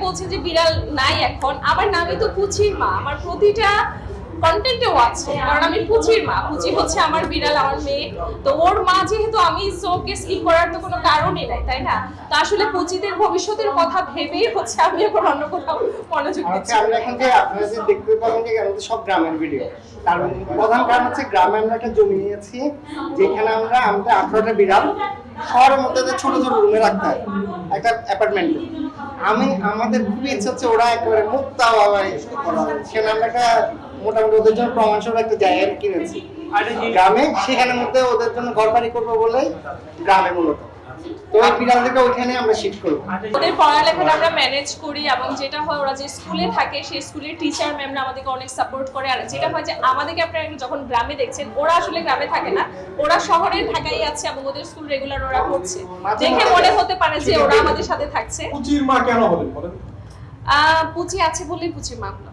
বলছেন যে বিড়াল নাই এখন, আমার নামই তো পুচির মা, আমার প্রতিটা কন্টেন্টেও আছে, কারণ আমি পুচির মা, পুচি হচ্ছে আমার বিড়াল, আমার মেয়ে। তো ওর মা যেহেতু আমি, ওকে স্কিপ করার তো কোনো কারণই নাই, তাই না? তো আসলে পুচিদের ভবিষ্যতের কথা ভেবেই হচ্ছে আমি এখন অন্য কোথাও মনোযোগ দিচ্ছি। আমরা এখন যে আপনারা যে দেখতে পাবেন যে আমাদের সব গ্রামের ভিডিও, তার প্রধান কারণ হচ্ছে গ্রামে আমরা একটা জমি নিয়েছি যেখানে আমরা আমাদের 18টা বিড়াল শহরের মধ্যে ছোট ছোট রুমে রাখতে হয় একটা অ্যাপার্টমেন্টে। আমাদের খুবই ইচ্ছা হচ্ছে ওরা একেবারে মুক্ত আবহাওয়ায় করা হয়। সেখানে আমরা একটা মোটামুটি ওদের জন্য প্রমাণস্বরূপ একটা জায়গা কিনেছি গ্রামে, সেখানের মধ্যে ওদের জন্য ঘর বাড়ি করবো বলে গ্রামে মূলত। তো ওই বিড়ালদেরকে ওইখানে আমরা শিফট করবো। ওদের পড়ালেখাটা আমরা ম্যানেজ করি, এবং যেটা হয় ওরা যে স্কুলে থাকে সেই স্কুলের টিচার ম্যামরা আমাদেরকে অনেক সাপোর্ট করে। আর যেটা হয় যে আমাদেরকে আপনারা যখন গ্রামে দেখছেন, ওরা আসলে গ্রামে থাকে না, ওরা শহরে ঢাকায় আছে এবং ওদের স্কুল রেগুলার ওরা করছে, দেখে মনে হতে পারে যে ওরা আমাদের সাথে থাকছে। পুচির মা কেন হলেন বলেন? পুচি আছে বলেই পুচির মা হলো।